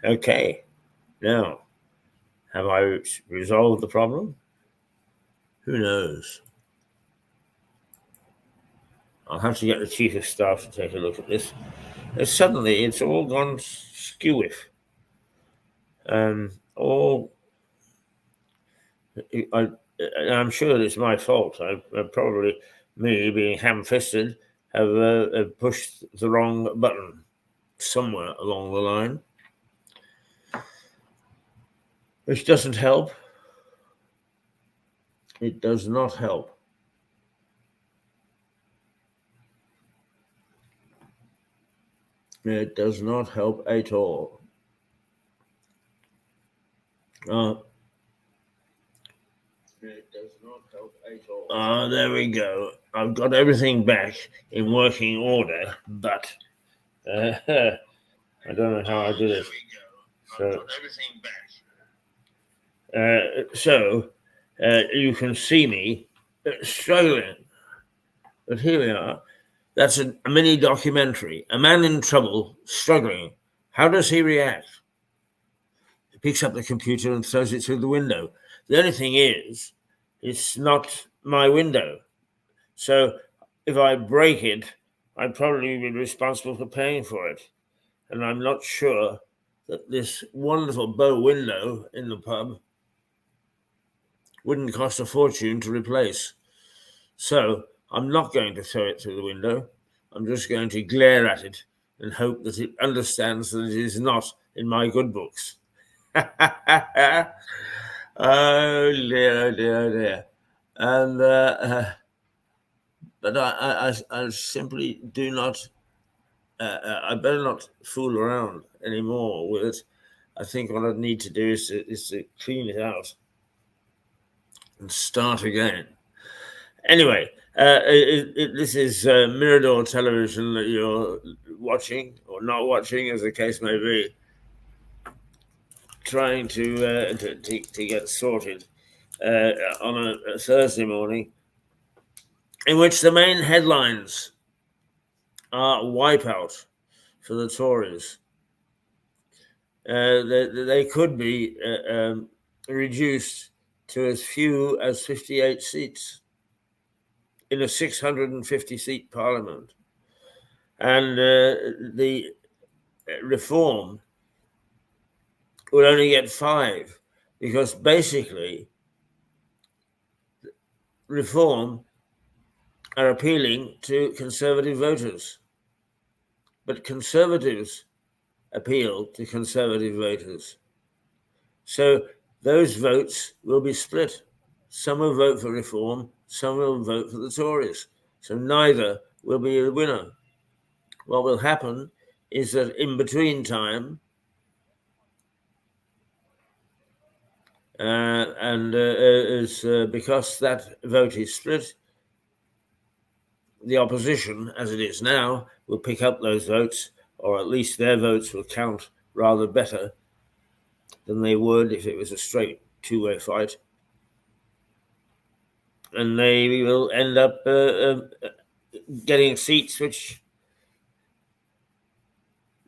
Okay, now, have I resolved the problem? Who knows? I'll have to get the chief of staff to take a look at this. Suddenly, it's all gone skewiff. I'm sure it's my fault. I probably, me being ham-fisted, have pushed the wrong button somewhere along the line, which doesn't help. It does not help. It does not help at all. It does not help at all. There we go. I've got everything back in working order, but I don't know how I did it. So you can see me struggling. But here we are. That's a mini documentary. A man in trouble, struggling. How does he react? He picks up the computer and throws it through the window. The only thing is, it's not my window. So if I break it, I'd probably be responsible for paying for it. And I'm not sure that this wonderful bow window in the pub wouldn't cost a fortune to replace. So I'm not going to throw it through the window. I'm just going to glare at it and hope that it understands that it is not in my good books. Oh dear, oh dear, oh dear. And but I simply do not. I better not fool around anymore with it. I think what I need to do is to clean it out and start again. Anyway, this is Mirador television that you're watching or not watching, as the case may be. Trying to get sorted on a Thursday morning, in which the main headlines are wipeout for the Tories. They could be reduced to as few as 58 seats in a 650-seat parliament. And the reform will only get 5, because basically reform are appealing to conservative voters. But conservatives appeal to conservative voters. So those votes will be split. Some will vote for reform, some will vote for the Tories. So neither will be a winner. What will happen is that in between time, because that vote is split, the opposition, as it is now, will pick up those votes, or at least their votes will count rather better than they would if it was a straight two-way fight. And they will end up getting seats which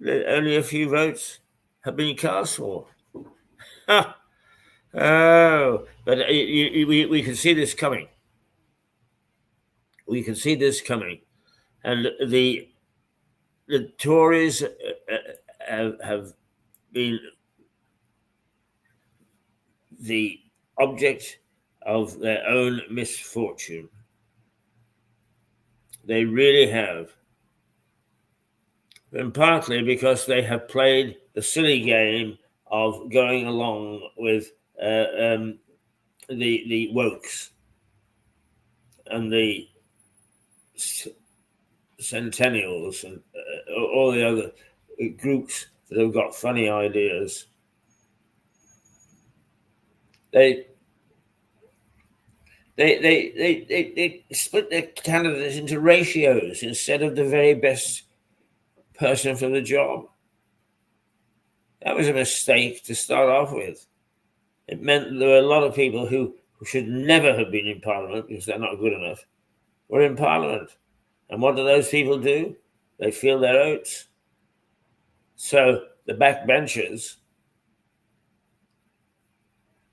only a few votes have been cast for. Oh, but we can see this coming. We can see this coming. And the Tories have been the object of their own misfortune. They really have. And partly because they have played the silly game of going along with the wokes and the centennials and all the other groups that have got funny ideas. They split their candidates into ratios instead of the very best person for the job. That was a mistake to start off with. It meant there were a lot of people who should never have been in Parliament because they're not good enough, were in Parliament. And what do those people do? They feel their oats. So the backbenchers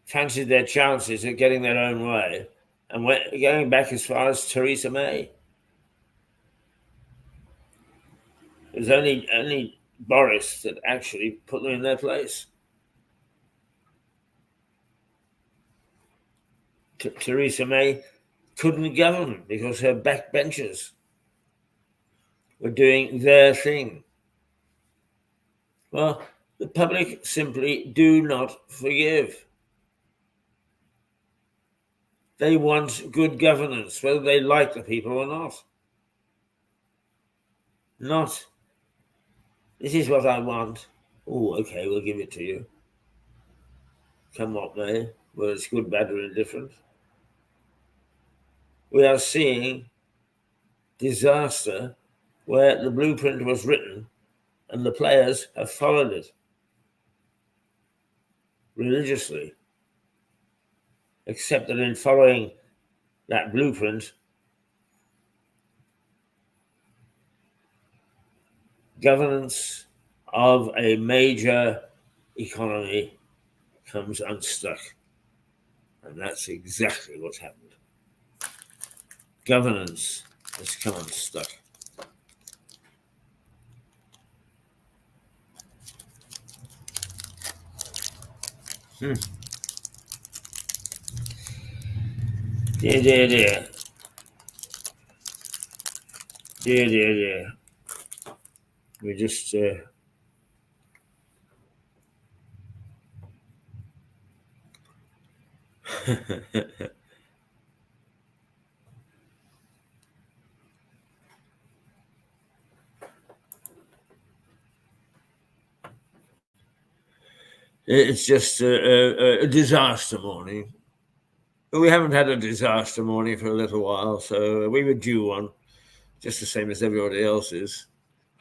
fancied their chances of getting their own way and going back as far as Theresa May. It was only Boris that actually put them in their place. Theresa May couldn't govern because her backbenchers were doing their thing. Well, the public simply do not forgive. They want good governance, whether they like the people or not. Not, this is what I want. Oh, okay, we'll give it to you. Come what may, whether it's good, bad, or indifferent. We are seeing disaster where the blueprint was written and the players have followed it religiously, except that in following that blueprint, governance of a major economy comes unstuck. And that's exactly what's happened. Governance has come unstuck. Dear, dear, dear. Dear, dear, dear. We just it's just a disaster morning. We haven't had a disaster morning for a little while, so we were due one, just the same as everybody else is,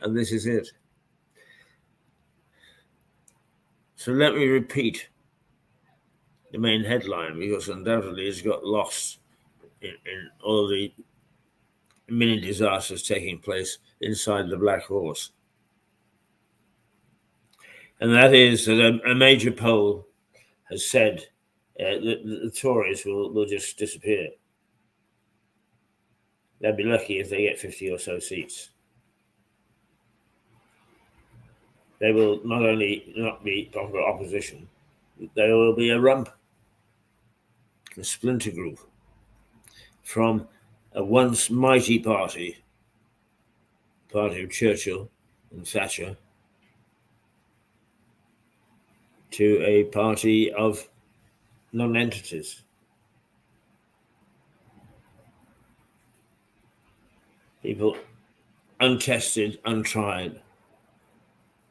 and this is it. So let me repeat the main headline, because undoubtedly it's got lost in all the mini disasters taking place inside the Black Horse. And that is that a major poll has said that the Tories will just disappear. They'll be lucky if they get 50 or so seats. They will not only not be proper opposition, they will be a rump, a splinter group from a once mighty party of Churchill and Thatcher, to a party of non-entities. People untested, untried.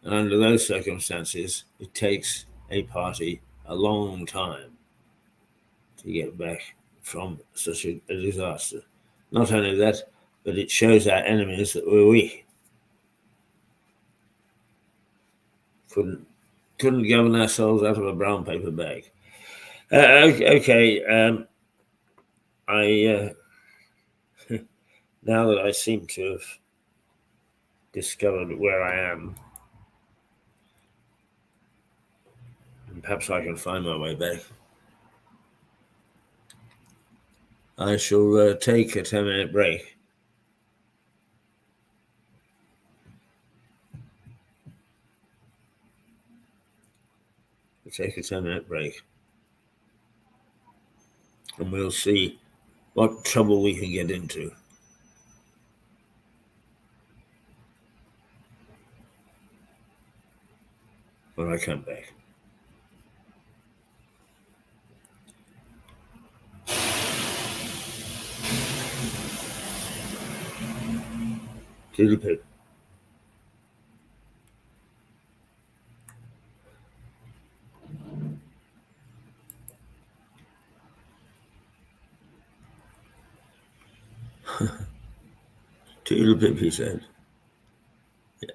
And under those circumstances, it takes a party a long time to get back from such a disaster. Not only that, but it shows our enemies that we're weak. Couldn't govern ourselves out of a brown paper bag. Now that I seem to have discovered where I am, and perhaps I can find my way back, I shall take a 10-minute break. Take a 10-minute break, and we'll see what trouble we can get into. When I come back. Toodle-pip. Toodle-pip, he said. Yeah.